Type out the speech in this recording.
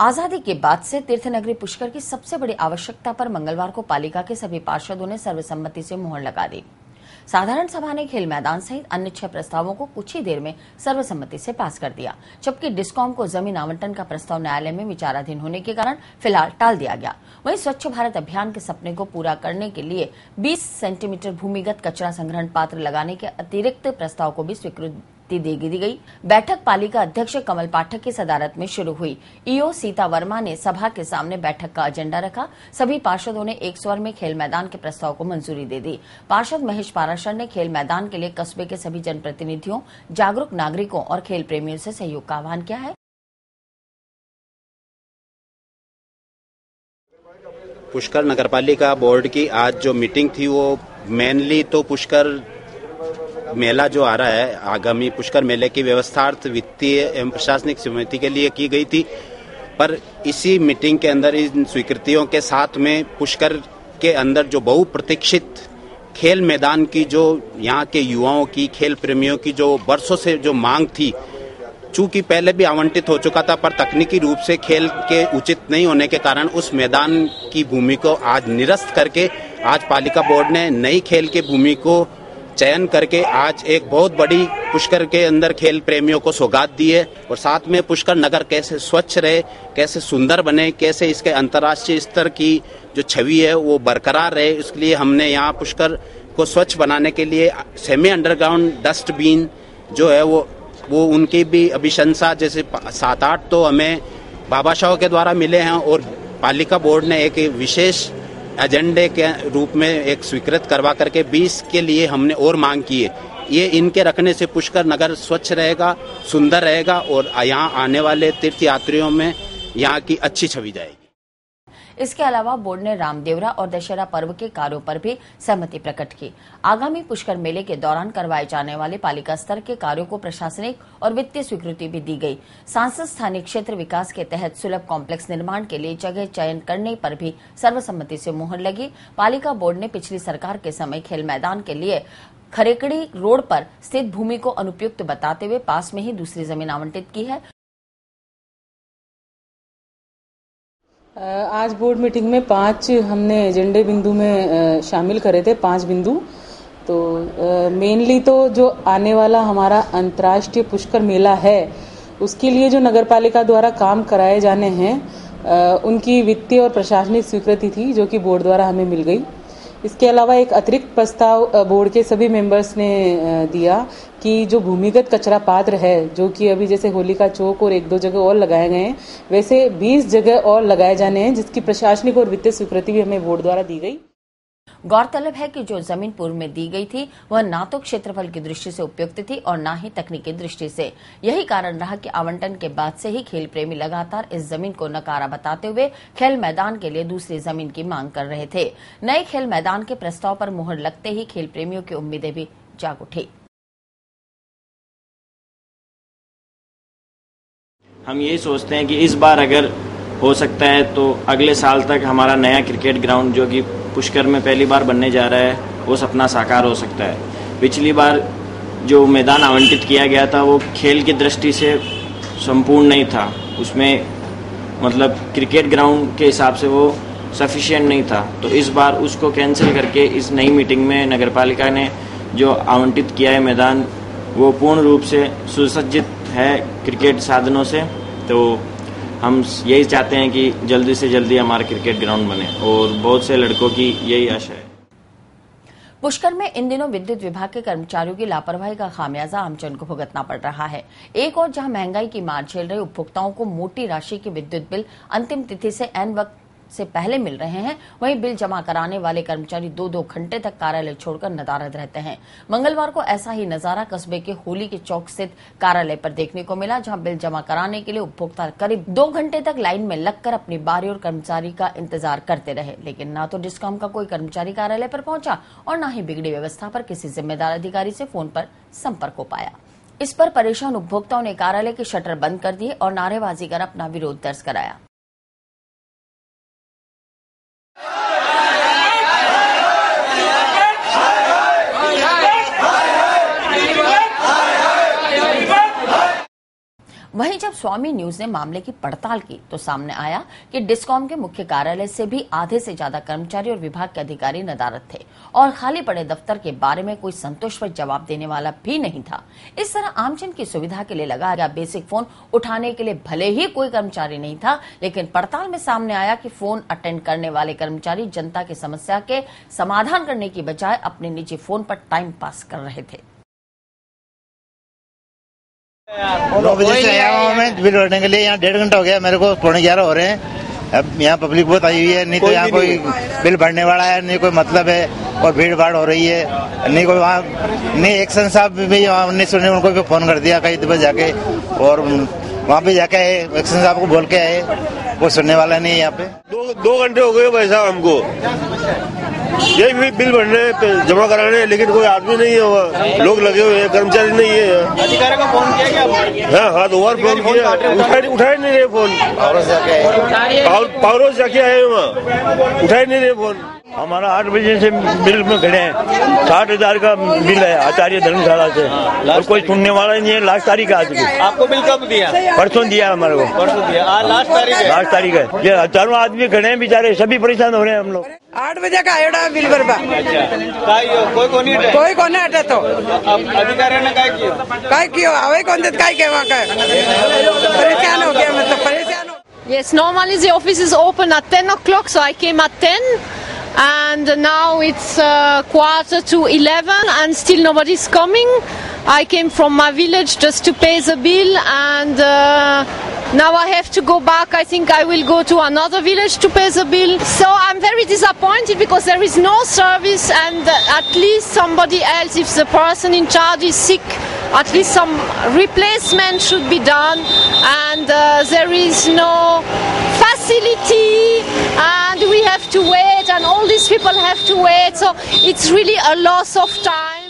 आजादी के बाद से तीर्थनगरी पुष्कर की सबसे बड़ी आवश्यकता पर मंगलवार को पालिका के सभी पार्षदों ने सर्वसम्मति से मुहर लगा दी। साधारण सभा ने खेल मैदान सहित अन्य 6 प्रस्तावों को कुछ ही देर में सर्वसम्मति से पास कर दिया, जबकि डिस्कॉम को जमीन आवंटन का प्रस्ताव न्यायालय में विचाराधीन होने के कारण फिलहाल टाल दिया गया। वहीं स्वच्छ भारत अभियान के सपने को पूरा करने के लिए 20 सेंटीमीटर भूमिगत कचरा संग्रहण पात्र लगाने के अतिरिक्त प्रस्ताव को भी स्वीकृति दी गई। बैठक पालिका अध्यक्ष कमल पाठक की सदारत में शुरू हुई। ईओ सीता वर्मा ने सभा के सामने बैठक का एजेंडा रखा। सभी पार्षदों ने एक स्वर में खेल मैदान के प्रस्ताव को मंजूरी दे दी। पार्षद महेश पाराशर ने खेल मैदान के लिए कस्बे के सभी जनप्रतिनिधियों, जागरूक नागरिकों और खेल प्रेमियों से सहयोग का आह्वान किया है। पुष्कर नगरपालिका बोर्ड की आज जो मीटिंग थी वो मेनली तो पुष्कर मेला जो आ रहा है, आगामी पुष्कर मेले की व्यवस्थार्थ वित्तीय एवं प्रशासनिक समिति के लिए की गई थी। पर इसी मीटिंग के अंदर इन स्वीकृतियों के साथ में पुष्कर के अंदर जो बहुप्रतीक्षित खेल मैदान की, जो यहाँ के युवाओं की, खेल प्रेमियों की जो वर्षों से जो मांग थी, चूंकि पहले भी आवंटित हो चुका था पर तकनीकी रूप से खेल के उचित नहीं होने के कारण उस मैदान की भूमि को आज निरस्त करके आज पालिका बोर्ड ने नई खेल की भूमि को चयन करके आज एक बहुत बड़ी पुष्कर के अंदर खेल प्रेमियों को सौगात दी है। और साथ में पुष्कर नगर कैसे स्वच्छ रहे, कैसे सुंदर बने, कैसे इसके अंतर्राष्ट्रीय स्तर की जो छवि है वो बरकरार रहे, इसके लिए हमने यहाँ पुष्कर को स्वच्छ बनाने के लिए सेमी अंडरग्राउंड डस्टबिन जो है वो उनकी भी अभिशंसा, जैसे 7-8 तो हमें बाबा शाह के द्वारा मिले हैं और पालिका बोर्ड ने एक विशेष एजेंडे के रूप में एक स्वीकृत करवा करके 20 के लिए हमने और मांग की है। ये इनके रखने से पुष्कर नगर स्वच्छ रहेगा, सुंदर रहेगा और यहाँ आने वाले तीर्थयात्रियों में यहाँ की अच्छी छवि जाएगी। इसके अलावा बोर्ड ने रामदेवरा और दशहरा पर्व के कार्यों पर भी सहमति प्रकट की। आगामी पुष्कर मेले के दौरान करवाए जाने वाले पालिका स्तर के कार्यों को प्रशासनिक और वित्तीय स्वीकृति भी दी गई। सांसद स्थानीय क्षेत्र विकास के तहत सुलभ कॉम्प्लेक्स निर्माण के लिए जगह चयन करने पर भी सर्वसम्मति से मुहर लगी। पालिका बोर्ड ने पिछली सरकार के समय खेल मैदान के लिए खरेकड़ी रोड पर स्थित भूमि को अनुपयुक्त बताते हुए पास में ही दूसरी जमीन आवंटित की है। आज बोर्ड मीटिंग में 5 हमने एजेंडे बिंदु में शामिल करे थे, 5 बिंदु। तो मेनली तो जो आने वाला हमारा अंतर्राष्ट्रीय पुष्कर मेला है उसके लिए जो नगरपालिका द्वारा काम कराए जाने हैं उनकी वित्तीय और प्रशासनिक स्वीकृति थी जो कि बोर्ड द्वारा हमें मिल गई। इसके अलावा एक अतिरिक्त प्रस्ताव बोर्ड के सभी मेंबर्स ने दिया कि जो भूमिगत कचरा पात्र है, जो कि अभी जैसे होलिका चौक और 1-2 जगह और लगाए गए हैं, वैसे 20 जगह और लगाए जाने हैं, जिसकी प्रशासनिक और वित्तीय स्वीकृति भी हमें बोर्ड द्वारा दी गई। गौरतलब है कि जो जमीन पूर्व में दी गई थी वह ना तो क्षेत्रफल की दृष्टि से उपयुक्त थी और ना ही तकनीकी दृष्टि से। यही कारण रहा कि आवंटन के बाद से ही खेल प्रेमी लगातार इस जमीन को नकारा बताते हुए खेल मैदान के लिए दूसरी जमीन की मांग कर रहे थे। नए खेल मैदान के प्रस्ताव पर मुहर लगते ही खेल प्रेमियों की उम्मीदें भी जाग उठी। हम यही सोचते हैं कि इस बार अगर हो सकता है तो अगले साल तक हमारा नया क्रिकेट ग्राउंड जो कि पुष्कर में पहली बार बनने जा रहा है वो सपना साकार हो सकता है। पिछली बार जो मैदान आवंटित किया गया था वो खेल की दृष्टि से संपूर्ण नहीं था, उसमें मतलब क्रिकेट ग्राउंड के हिसाब से वो सफिशिएंट नहीं था। तो इस बार उसको कैंसिल करके इस नई मीटिंग में नगरपालिका ने जो आवंटित किया है मैदान वो पूर्ण रूप से सुसज्जित है क्रिकेट साधनों से। तो हम यही चाहते हैं कि जल्दी से जल्दी हमारा क्रिकेट ग्राउंड बने और बहुत से लड़कों की यही आशा है। पुष्कर में इन दिनों विद्युत विभाग के कर्मचारियों की लापरवाही का खामियाजा आमजन को भुगतना पड़ रहा है। एक और जहां महंगाई की मार झेल रहे उपभोक्ताओं को मोटी राशि के विद्युत बिल अंतिम तिथि से एन वक्त से पहले मिल रहे हैं, वहीं बिल जमा कराने वाले कर्मचारी 2-2 घंटे तक कार्यालय छोड़कर नदारद रहते हैं। मंगलवार को ऐसा ही नजारा कस्बे के होली के चौक स्थित कार्यालय पर देखने को मिला, जहां बिल जमा कराने के लिए उपभोक्ता करीब 2 घंटे तक लाइन में लगकर अपनी बारी और कर्मचारी का इंतजार करते रहे, लेकिन ना तो डिस्कॉम का कोई कर्मचारी कार्यालय पर पहुंचा और न ही बिगड़ी व्यवस्था पर किसी जिम्मेदार अधिकारी से फोन पर संपर्क हो पाया। इस पर परेशान उपभोक्ताओं ने कार्यालय के शटर बंद कर दिए और नारेबाजी कर अपना विरोध दर्ज कराया। वहीं जब स्वामी न्यूज ने मामले की पड़ताल की तो सामने आया कि डिस्कॉम के मुख्य कार्यालय से भी आधे से ज्यादा कर्मचारी और विभाग के अधिकारी नदारद थे और खाली पड़े दफ्तर के बारे में कोई संतोषप्रद जवाब देने वाला भी नहीं था। इस तरह आमजन की सुविधा के लिए लगाया गया बेसिक फोन उठाने के लिए भले ही कोई कर्मचारी नहीं था, लेकिन पड़ताल में सामने आया कि फोन अटेंड करने वाले कर्मचारी जनता की समस्या के समाधान करने की बजाय अपने निजी फोन पर टाइम पास कर रहे थे। 9 बजे से आया हूँ मैं बिल भरने के लिए। यहाँ 1.5 घंटा हो गया मेरे को, 11:15 हो रहे हैं। अब यहाँ पब्लिक बहुत आई हुई है, नहीं तो यहाँ कोई बिल भरने वाला है, नहीं कोई मतलब है, और भीड़ भाड़ हो रही है, नहीं कोई वहाँ नहीं। एक्शन साहब भी वहाँ नहीं सुने, उनको भी फोन कर दिया कई दफे जाके, और वहाँ पे जाके आए, एक्शन साहब को बोल के आए, वो सुनने वाला नहीं है यहाँ पे। 2 घंटे हो गए भाई साहब हमको, यही भी बिल भरने जमा कराने, लेकिन कोई आदमी नहीं है वहाँ, लोग लगे हुए हैं, कर्मचारी नहीं है। अधिकारी को फोन किया क्या? हाँ 2 बार फोन किया, उठाए नहीं रहे फोन। पावरों से जाके आए वहाँ, उठाए नहीं रहे फोन। हमारा 8 बजे से बिल में खड़े हैं, 60,000 का बिल है आचार्य धर्मशाला से, और कोई सुनने वाला नहीं है। लास्ट तारीख आज की। आपको बिल कब दिया? परसों दिया हमारे को, परसों दिया। आज लास्ट तारीख है। ये हजारों आदमी खड़े हैं बेचारे, सभी परेशान हो रहे हैं हम लोग। 8 बजे का आयोडा बिल भरबा, कोई कोने हटे तो अधिकारी ने काय कियो आवे कौन देत काय केवा काय परेशान हो गया, मतलब परेशान हो। Yes, normally the office is open at 10 o'clock, so I came at 10, and now it's 11:15, and still nobody's coming. I came from my village just to pay the bill, and now I have to go back. I think I will go to another village to pay the bill. So I'm very disappointed because there is no service, and at least somebody else, if the person in charge is sick, at least some replacement should be done, and there is no facility, and we have to wait, and all these people have to wait, so it's really a loss of time.